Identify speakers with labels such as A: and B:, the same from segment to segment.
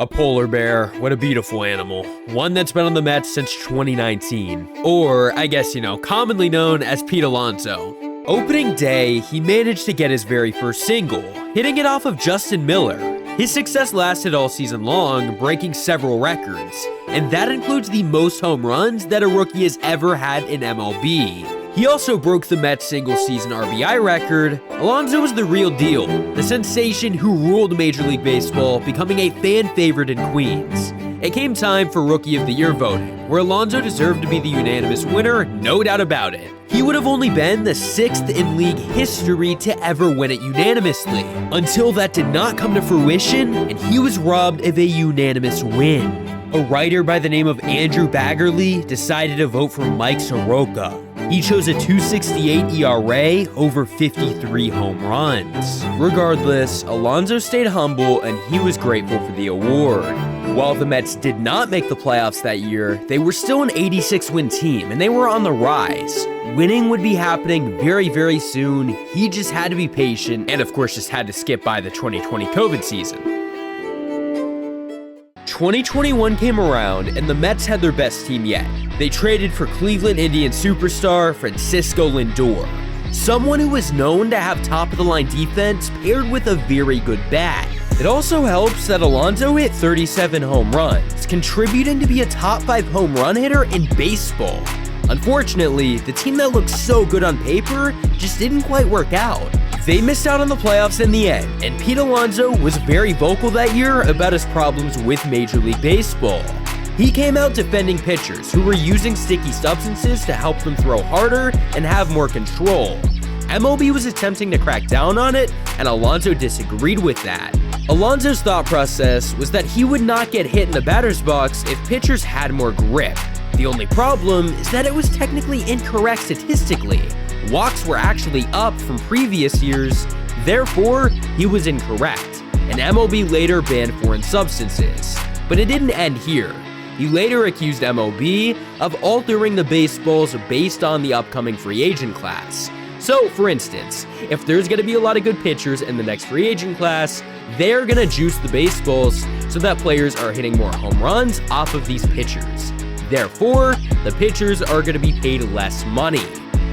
A: A polar bear, what a beautiful animal. One that's been on the Mets since 2019. Or, I guess, commonly known as Pete Alonso. Opening day, he managed to get his very first single, hitting it off of Justin Miller. His success lasted all season long, breaking several records, and that includes the most home runs that a rookie has ever had in MLB. He also broke the Mets single-season RBI record. Alonso was the real deal, the sensation who ruled Major League Baseball, becoming a fan favorite in Queens. It came time for Rookie of the Year voting, where Alonso deserved to be the unanimous winner, no doubt about it. He would have only been the 6th in league history to ever win it unanimously, until that did not come to fruition, and he was robbed of a unanimous win. A writer by the name of Andrew Baggerly decided to vote for Mike Soroka. He chose a 2.68 ERA over 53 home runs. Regardless, Alonso stayed humble and he was grateful for the award. While the Mets did not make the playoffs that year, they were still an 86-win team and they were on the rise. Winning would be happening very, very soon. He just had to be patient and of course just had to skip by the 2020 COVID season. 2021 came around and the Mets had their best team yet. They traded for Cleveland Indians superstar Francisco Lindor, someone who was known to have top-of-the-line defense paired with a very good bat. It also helps that Alonso hit 37 home runs, contributing to be a top 5 home run hitter in baseball. Unfortunately, the team that looked so good on paper just didn't quite work out. They missed out on the playoffs in the end, and Pete Alonso was very vocal that year about his problems with Major League Baseball. He came out defending pitchers who were using sticky substances to help them throw harder and have more control. MLB was attempting to crack down on it, and Alonso disagreed with that. Alonso's thought process was that he would not get hit in the batter's box if pitchers had more grip. The only problem is that it was technically incorrect statistically. Walks were actually up from previous years, therefore, he was incorrect, and MLB later banned foreign substances. But it didn't end here. He later accused MLB of altering the baseballs based on the upcoming free agent class. So, for instance, if there's going to be a lot of good pitchers in the next free agent class, they're going to juice the baseballs so that players are hitting more home runs off of these pitchers. Therefore, the pitchers are going to be paid less money.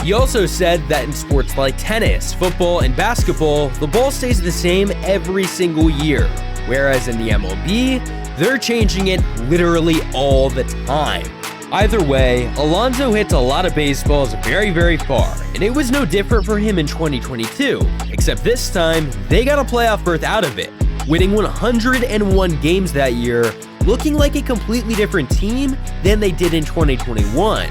A: He also said that in sports like tennis, football, and basketball, the ball stays the same every single year, whereas in the MLB, they're changing it literally all the time. Either way, Alonso hits a lot of baseballs very, very far, and it was no different for him in 2022, except this time, they got a playoff berth out of it, winning 101 games that year, looking like a completely different team than they did in 2021.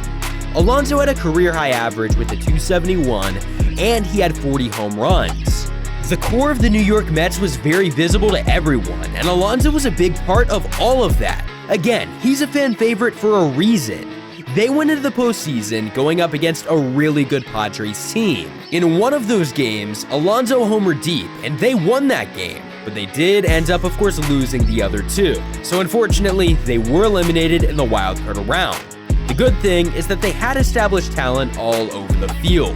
A: Alonso had a career-high average with a 271, and he had 40 home runs. The core of the New York Mets was very visible to everyone, and Alonso was a big part of all of that. Again, he's a fan favorite for a reason. They went into the postseason going up against a really good Padres team. In one of those games, Alonso homered deep, and they won that game. But they did end up, of course, losing the other two. So unfortunately, they were eliminated in the wildcard round. The good thing is that they had established talent all over the field,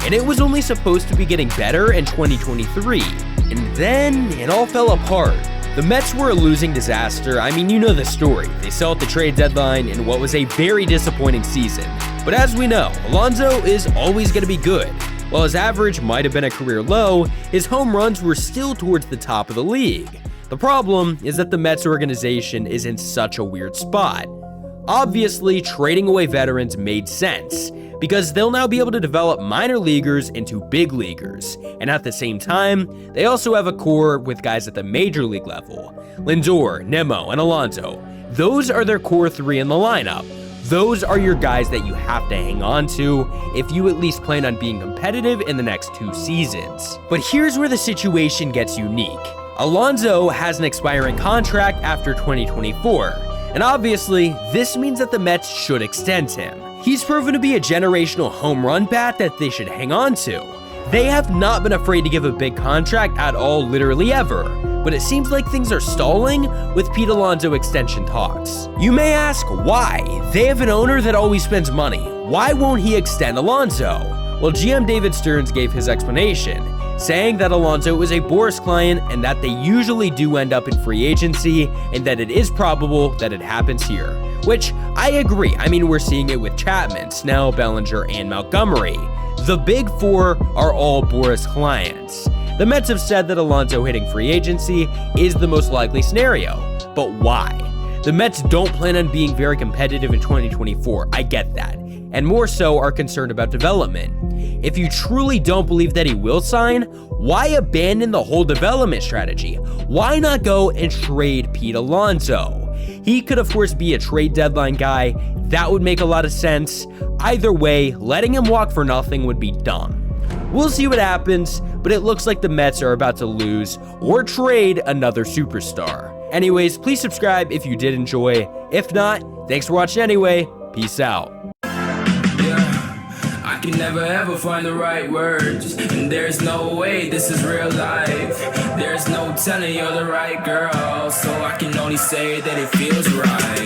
A: and it was only supposed to be getting better in 2023. And then it all fell apart. The Mets were a losing disaster. I mean, you know the story. They sell at the trade deadline in what was a very disappointing season. But as we know, Alonso is always going to be good. While his average might have been a career low, his home runs were still towards the top of the league. The problem is that the Mets organization is in such a weird spot. Obviously, trading away veterans made sense, because they'll now be able to develop minor leaguers into big leaguers, and at the same time, they also have a core with guys at the major league level. Lindor, Nimmo, and Alonso, those are their core 3 in the lineup. Those are your guys that you have to hang on to if you at least plan on being competitive in the next 2 seasons. But here's where the situation gets unique. Alonso has an expiring contract after 2024, and obviously, this means that the Mets should extend him. He's proven to be a generational home run bat that they should hang on to. They have not been afraid to give a big contract at all, literally ever, but it seems like things are stalling with Pete Alonso extension talks. You may ask why? They have an owner that always spends money. Why won't he extend Alonso? Well, GM David Stearns gave his explanation, saying that Alonso is a Boras client and that they usually do end up in free agency and that it is probable that it happens here. Which, I agree. I mean, we're seeing it with Chapman, Snell, Bellinger, and Montgomery. The big four are all Boras clients. The Mets have said that Alonso hitting free agency is the most likely scenario. But why? The Mets don't plan on being very competitive in 2024, I get that, and more so are concerned about development. If you truly don't believe that he will sign, why abandon the whole development strategy? Why not go and trade Pete Alonso? He could of course be a trade deadline guy, that would make a lot of sense. Either way, letting him walk for nothing would be dumb. We'll see what happens, but it looks like the Mets are about to lose or trade another superstar. Anyways, please subscribe if you did enjoy. If not, thanks for watching anyway. Peace out.
B: I can never ever find the right words, and there's no way this is real life. There's no telling you're the right girl, so I can only say that it feels right.